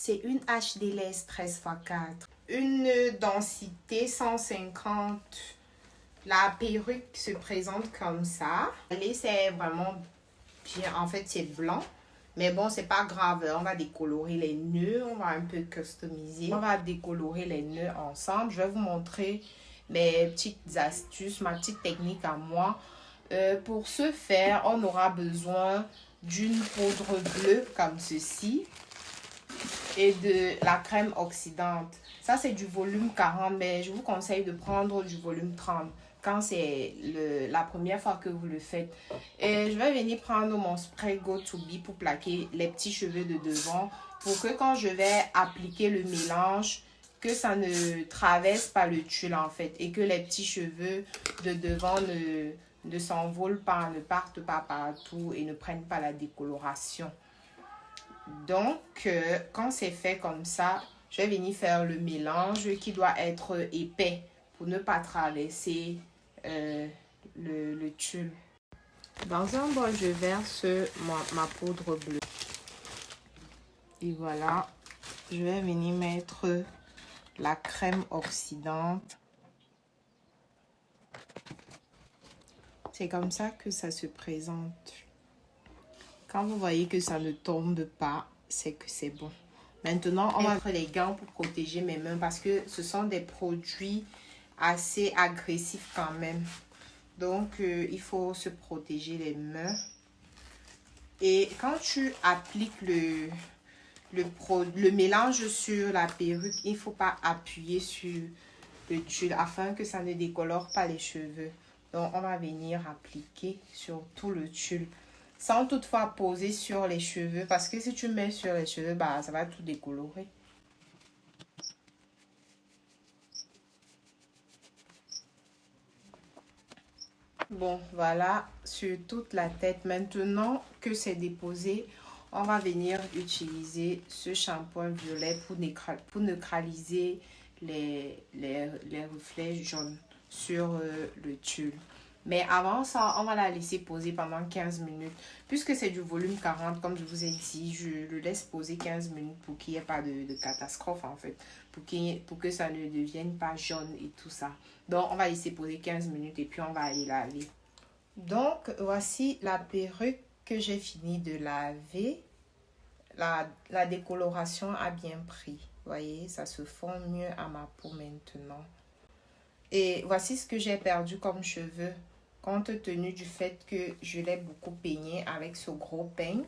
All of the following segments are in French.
C'est une HDLS 13x4. Une densité 150. La perruque se présente comme ça. C'est vraiment bien. En fait, c'est blanc. Mais bon, c'est pas grave. On va décolorer les nœuds. On va un peu customiser. On va décolorer les nœuds ensemble. Je vais vous montrer mes petites astuces, ma petite technique à moi. Pour ce faire, on aura besoin d'une poudre bleue comme ceci et de la crème oxydante. Ça, c'est du volume 40, mais je vous conseille de prendre du volume 30 quand c'est la première fois que vous le faites. Et je vais venir prendre mon spray Go To Be pour plaquer les petits cheveux de devant pour que quand je vais appliquer le mélange, que ça ne traverse pas le tulle en fait et que les petits cheveux de devant ne s'envolent pas, ne partent pas partout et ne prennent pas la décoloration. Donc, quand c'est fait comme ça, je vais venir faire le mélange qui doit être épais pour ne pas traverser le tulle. Dans un bol, je verse ma poudre bleue. Et voilà, je vais venir mettre la crème oxydante. C'est comme ça que ça se présente. Quand vous voyez que ça ne tombe pas, c'est que c'est bon. Maintenant, on va mettre les gants pour protéger mes mains parce que ce sont des produits assez agressifs quand même. Donc, il faut se protéger les mains. Et quand tu appliques le mélange sur la perruque, il ne faut pas appuyer sur le tulle afin que ça ne décolore pas les cheveux. Donc, on va venir appliquer sur tout le tulle sans toutefois poser sur les cheveux parce que si tu mets sur les cheveux, bah, ça va tout décolorer. Bon, voilà, sur toute la tête. Maintenant que c'est déposé, on va venir utiliser ce shampoing violet pour neutraliser les reflets jaunes sur le tulle. Mais avant ça, on va la laisser poser pendant 15 minutes. Puisque c'est du volume 40, comme je vous ai dit, je le laisse poser 15 minutes pour qu'il n'y ait pas de catastrophe en fait. Pour que ça ne devienne pas jaune et tout ça. Donc, on va laisser poser 15 minutes et puis on va aller laver. Donc, voici la perruque que j'ai fini de laver. La décoloration a bien pris. Vous voyez, ça se fond mieux à ma peau maintenant. Et voici ce que j'ai perdu comme cheveux, compte tenu du fait que je l'ai beaucoup peigné avec ce gros peigne.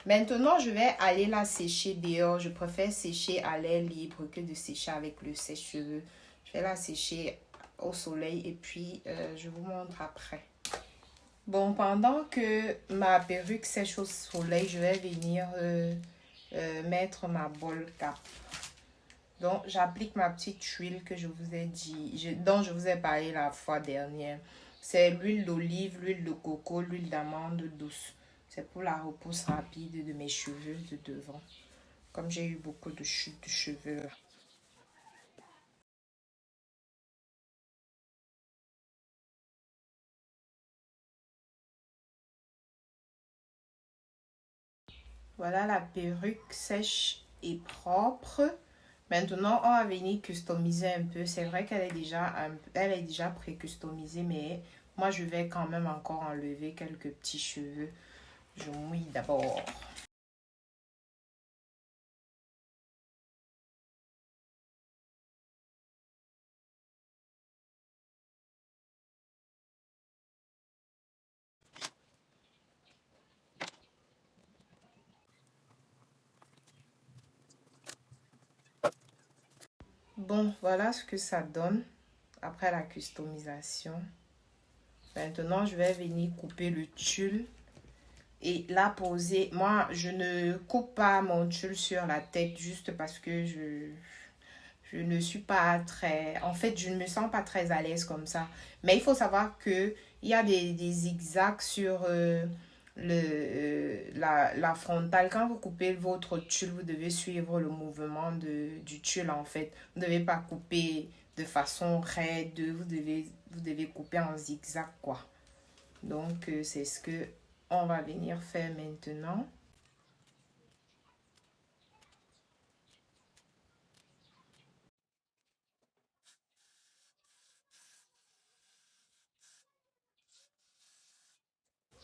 Maintenant, je vais aller la sécher dehors. Je préfère sécher à l'air libre que de sécher avec le sèche-cheveux. Je vais la sécher au soleil et puis je vous montre après. Bon, pendant que ma perruque sèche au soleil, je vais venir mettre ma bol cap. Donc, j'applique ma petite huile que je vous ai dit, dont je vous ai parlé la fois dernière. C'est l'huile d'olive, l'huile de coco, l'huile d'amande douce. C'est pour la repousse rapide de mes cheveux de devant. Comme j'ai eu beaucoup de chutes de cheveux. Voilà la perruque sèche et propre. Maintenant, on va venir customiser un peu. C'est vrai qu'elle est déjà pré-customisée, mais moi, je vais quand même encore enlever quelques petits cheveux. Je mouille d'abord. Bon, voilà ce que ça donne après la customisation. Maintenant, je vais venir couper le tulle et la poser. Moi, je ne coupe pas mon tulle sur la tête juste parce que je ne suis pas très... En fait, je ne me sens pas très à l'aise comme ça. Mais il faut savoir qu'il y a des zigzags sur la frontale. Quand vous coupez votre tulle, vous devez suivre le mouvement du tulle en fait. Vous ne devez pas couper de façon raide. Vous devez couper en zigzag quoi. Donc, c'est ce que on va venir faire maintenant.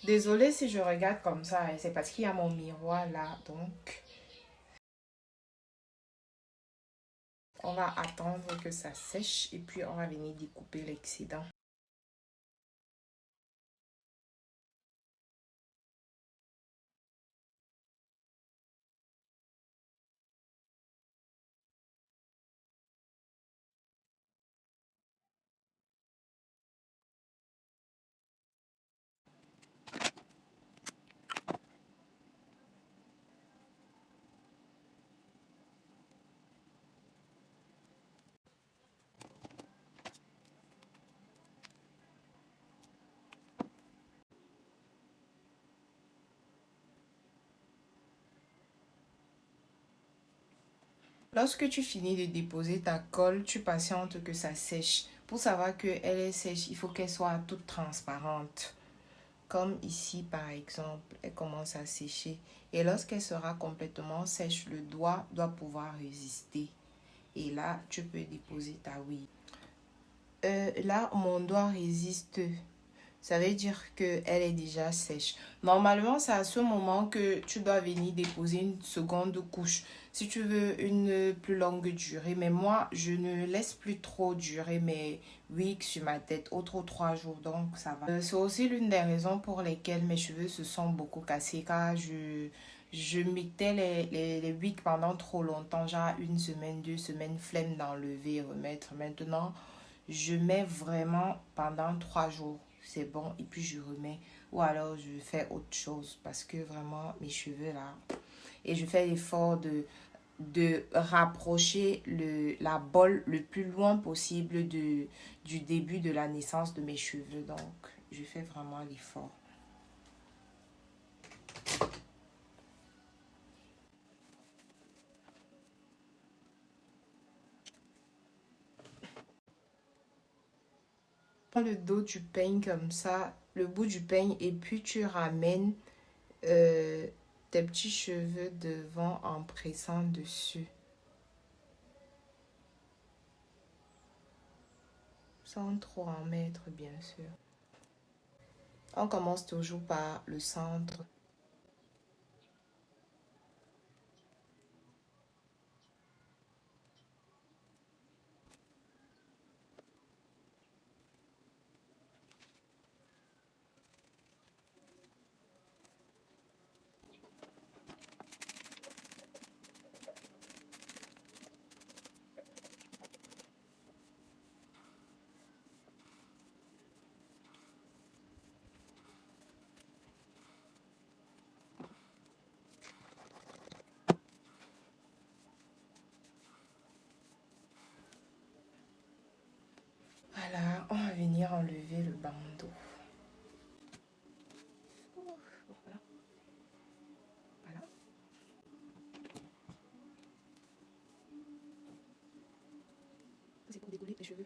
Désolée si je regarde comme ça, hein, c'est parce qu'il y a mon miroir là, donc on va attendre que ça sèche et puis on va venir découper l'excédent. Lorsque tu finis de déposer ta colle, tu patientes que ça sèche. Pour savoir qu'elle est sèche, il faut qu'elle soit toute transparente. Comme ici par exemple, elle commence à sécher. Et lorsqu'elle sera complètement sèche, le doigt doit pouvoir résister. Et là, tu peux déposer ta huile. Là, mon doigt résiste. Ça veut dire qu'elle est déjà sèche. Normalement, c'est à ce moment que tu dois venir déposer une seconde couche. Si tu veux une plus longue durée. Mais moi, je ne laisse plus trop durer mes wigs sur ma tête. Autre 3 jours, donc ça va. C'est aussi l'une des raisons pour lesquelles mes cheveux se sont beaucoup cassés. Car je mettais les wigs pendant trop longtemps. Genre 1 semaine, 2 semaines, flemme d'enlever et remettre. Maintenant, je mets vraiment pendant 3 jours. C'est bon. Et puis je remets. Ou alors je fais autre chose. Parce que vraiment, mes cheveux là. Et je fais l'effort de rapprocher la bolle le plus loin possible du début de la naissance de mes cheveux. Donc, je fais vraiment l'effort. Prends le dos du peigne comme ça, le bout du peigne, et puis tu ramènes euh, tes petits cheveux devant en pressant dessus. Sans trop en mettre, bien sûr. On commence toujours par le centre. Voilà, on va venir enlever le bandeau. Voilà, voilà. C'est pour décoller tes cheveux.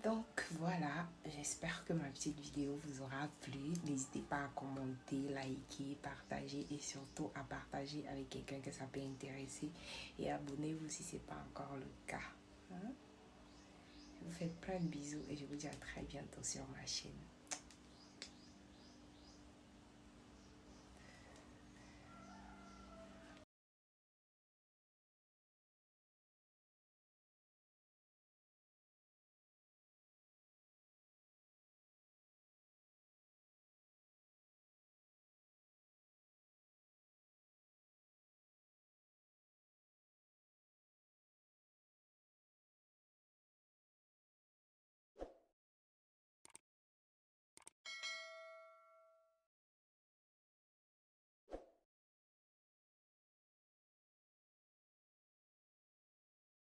Donc voilà, j'espère que ma petite vidéo vous aura plu. N'hésitez pas à commenter, liker, partager et surtout à partager avec quelqu'un que ça peut intéresser. Et abonnez-vous si ce n'est pas encore le cas. Hein? Je vous fais plein de bisous et je vous dis à très bientôt sur ma chaîne.